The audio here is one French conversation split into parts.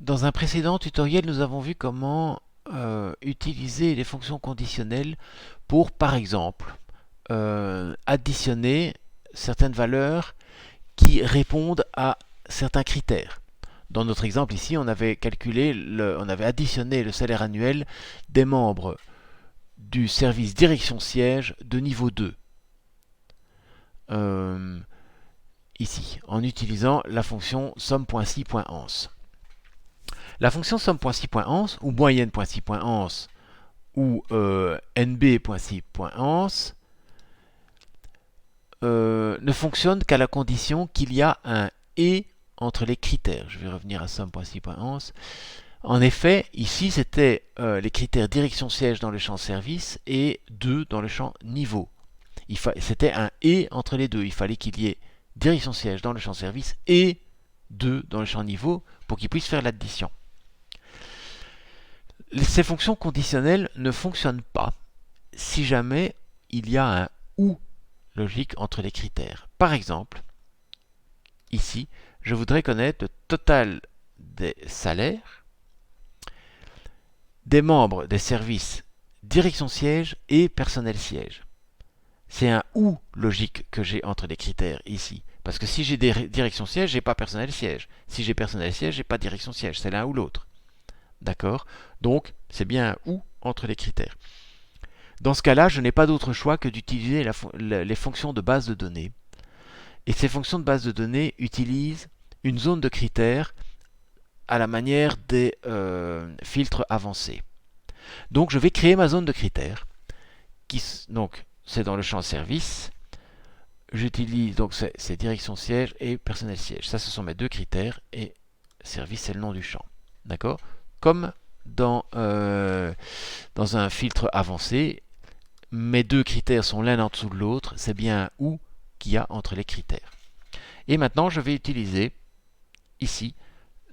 Dans un précédent tutoriel, nous avons vu comment utiliser les fonctions conditionnelles pour, par exemple, additionner certaines valeurs qui répondent à certains critères. Dans notre exemple ici, on avait additionné le salaire annuel des membres du service direction siège de niveau 2. Euh, Ici, en utilisant la fonction somme.si.ans. La fonction somme.si.ans ou moyenne.si.ans ou nb.si.ans ne fonctionne qu'à la condition qu'il y a un et entre les critères. Je vais revenir à somme.si.ans. En effet, ici c'était les critères direction siège dans le champ service et 2 dans le champ niveau. C'était un et entre les deux. Il fallait qu'il y ait direction siège dans le champ service et 2 dans le champ niveau pour qu'il puisse faire l'addition. Ces fonctions conditionnelles ne fonctionnent pas si jamais il y a un ou logique entre les critères. Par exemple, ici, je voudrais connaître le total des salaires des membres des services direction siège et personnel siège. C'est un ou logique que j'ai entre les critères ici. Parce que si j'ai direction siège, j'ai pas personnel siège. Si j'ai personnel siège, j'ai pas direction siège. C'est l'un ou l'autre. D'accord? Donc, c'est bien un ou entre les critères. Dans ce cas-là, je n'ai pas d'autre choix que d'utiliser les fonctions de base de données. Et ces fonctions de base de données utilisent une zone de critères à la manière des filtres avancés. Donc je vais créer ma zone de critères. Donc c'est dans le champ service. J'utilise donc c'est direction siège et personnel siège. Ça, ce sont mes deux critères et service, c'est le nom du champ. D'accord? Comme dans un filtre avancé, mes deux critères sont l'un en dessous de l'autre. C'est bien un ou qu'il y a entre les critères. Et maintenant, je vais utiliser ici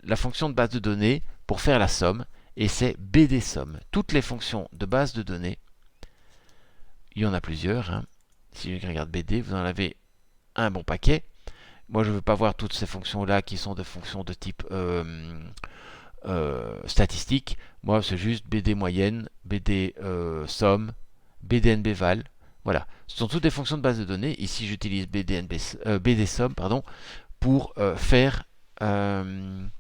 la fonction de base de données pour faire la somme, et c'est bdSomme. Toutes les fonctions de base de données, il y en a plusieurs, hein. Si je regarde BD, vous en avez un bon paquet. Moi, je ne veux pas voir toutes ces fonctions-là qui sont des fonctions de type statistique. Moi, c'est juste BD moyenne, BD somme, BDNBval. Voilà, ce sont toutes des fonctions de base de données. Ici, j'utilise bdSomme pour faire une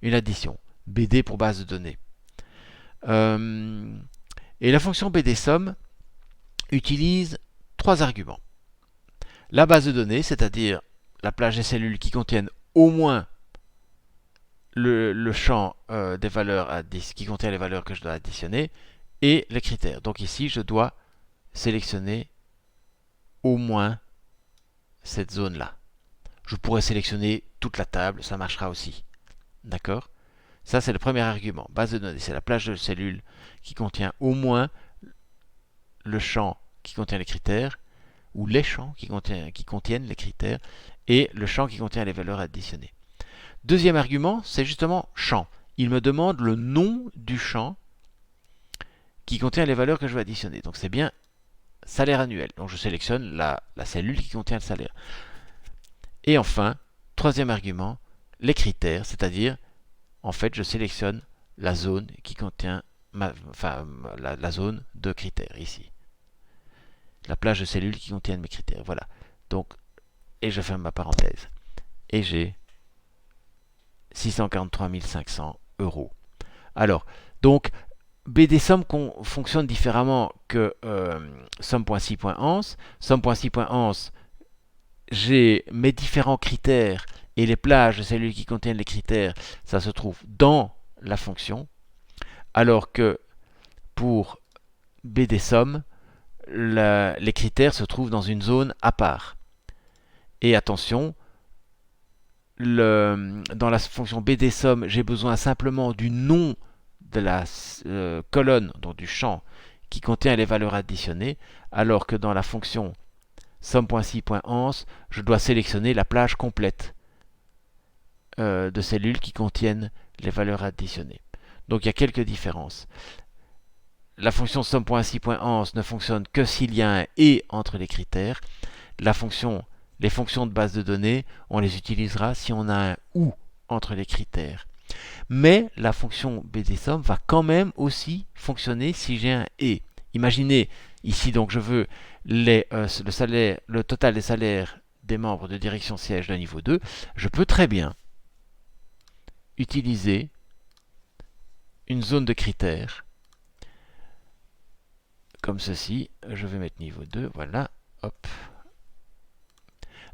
addition. BD pour base de données. Et la fonction bdSomme utilise trois arguments. La base de données, c'est-à-dire la plage des cellules qui contiennent au moins le champ des valeurs qui contient les valeurs que je dois additionner, et les critères. Donc ici, je dois sélectionner au moins cette zone-là. Je pourrais sélectionner toute la table, ça marchera aussi. D'accord? Ça, c'est le premier argument. Base de données, c'est la plage de cellules qui contient au moins le champ qui contient les critères, ou les champs qui contiennent les critères, et le champ qui contient les valeurs additionnées. Deuxième argument, c'est justement champ. Il me demande le nom du champ qui contient les valeurs que je veux additionner. Donc c'est bien salaire annuel. Donc je sélectionne la cellule qui contient le salaire. Et enfin, troisième argument, les critères, c'est-à-dire, en fait, je sélectionne la zone qui contient, la zone de critères ici. La plage de cellules qui contiennent mes critères. Voilà. Donc, et je ferme ma parenthèse. Et j'ai 643 500 euros. Alors, donc, bdSomme fonctionne différemment que somme.si.ans. Somme.si.ans, j'ai mes différents critères et les plages de cellules qui contiennent les critères, ça se trouve dans la fonction, alors que pour bdSomme, les critères se trouvent dans une zone à part. Et attention, dans la fonction bdSomme, j'ai besoin simplement du nom de la colonne, donc du champ, qui contient les valeurs additionnées, alors que dans la fonction somme.si.ans, je dois sélectionner la plage complète de cellules qui contiennent les valeurs additionnées. Donc il y a quelques différences. La fonction somme.si.ans ne fonctionne que s'il y a un et entre les critères. Les fonctions de base de données, on les utilisera si on a un ou entre les critères. Mais la fonction BDSum va quand même aussi fonctionner si j'ai un et. Imaginez, ici donc je veux le total des salaires des membres de direction siège de niveau 2, je peux très bien utiliser une zone de critères comme ceci. Je vais mettre niveau 2, voilà, hop.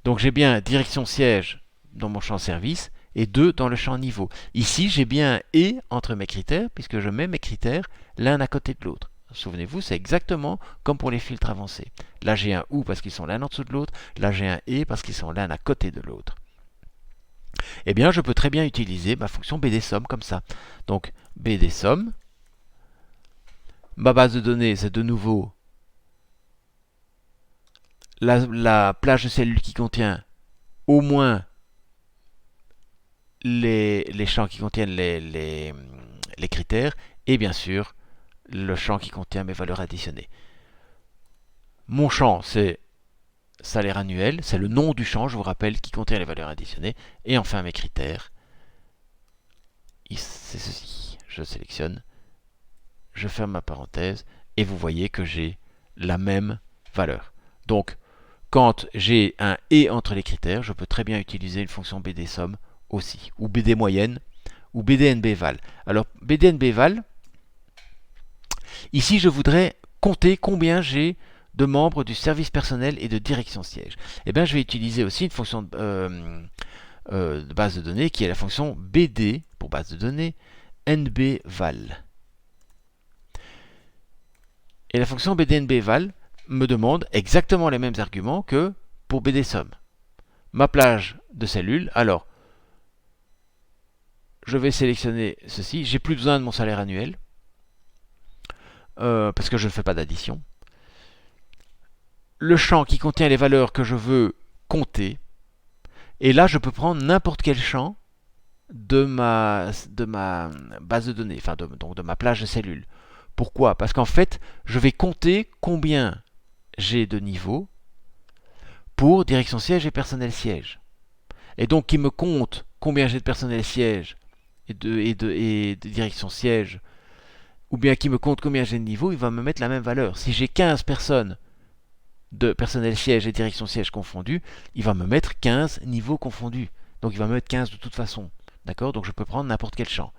Donc j'ai bien direction siège dans mon champ service et 2 dans le champ niveau. Ici, j'ai bien un et entre mes critères, puisque je mets mes critères l'un à côté de l'autre. Souvenez-vous, c'est exactement comme pour les filtres avancés. Là, j'ai un ou parce qu'ils sont l'un en dessous de l'autre. Là, j'ai un et parce qu'ils sont l'un à côté de l'autre. Eh bien, je peux très bien utiliser ma fonction BDSum comme ça. Donc, BDSum. Ma base de données, c'est de nouveau la plage de cellules qui contient au moins les champs qui contiennent les critères et bien sûr le champ qui contient mes valeurs additionnées. Mon champ, c'est salaire annuel, c'est le nom du champ, je vous rappelle, qui contient les valeurs additionnées. Et enfin mes critères, c'est ceci. Je sélectionne, je ferme ma parenthèse et vous voyez que j'ai la même valeur. Donc, quand j'ai un et entre les critères, je peux très bien utiliser une fonction BDSum aussi, ou BD moyenne, ou BDNBval. Alors, BDNBval, ici je voudrais compter combien j'ai de membres du service personnel et de direction siège. Eh bien, je vais utiliser aussi une fonction de base de données qui est la fonction BD pour base de données NBval. Et la fonction BDNBval me demande exactement les mêmes arguments que pour BDSum. Ma plage de cellules, alors je vais sélectionner ceci. J'ai plus besoin de mon salaire annuel parce que je ne fais pas d'addition. Le champ qui contient les valeurs que je veux compter. Et là, je peux prendre n'importe quel champ de ma base de données, enfin donc de ma plage de cellules. Pourquoi? Parce qu'en fait, je vais compter combien j'ai de niveaux pour direction siège et personnel siège. Et donc, qui me compte combien j'ai de personnel siège et de direction siège, ou bien qui me compte combien j'ai de niveaux, il va me mettre la même valeur. Si j'ai 15 personnes de personnel siège et direction siège confondus, il va me mettre 15 niveaux confondus. Donc il va me mettre 15 de toute façon. D'accord? Donc je peux prendre n'importe quel champ.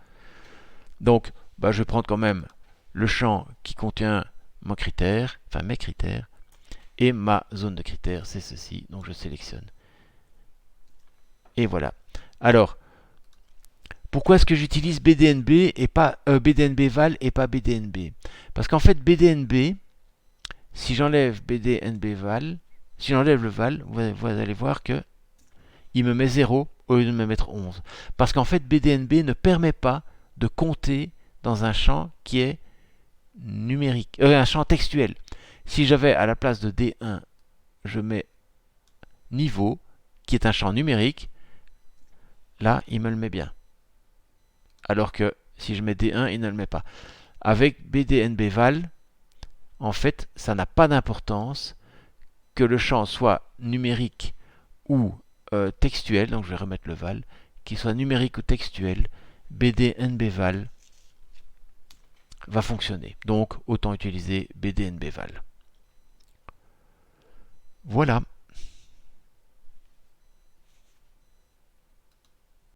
Donc je vais prendre quand même le champ qui contient mon critère, enfin mes critères, et ma zone de critères, c'est ceci. Donc je sélectionne. Et voilà. Alors, pourquoi est-ce que j'utilise BDNB et pas BDNBval et pas BDNB? Parce qu'en fait, BDNB, si j'enlève BDNBval, si j'enlève le val, vous allez voir que il me met 0 au lieu de me mettre 11. Parce qu'en fait, BDNB ne permet pas de compter dans un champ qui est numérique, un champ textuel. Si j'avais à la place de D1, je mets niveau, qui est un champ numérique, là, il me le met bien. Alors que si je mets D1, il ne le met pas. Avec BDNBval, en fait, ça n'a pas d'importance que le champ soit numérique ou textuel, donc je vais remettre le val, qu'il soit numérique ou textuel, BDNBval va fonctionner. Donc autant utiliser BDNBval. Voilà.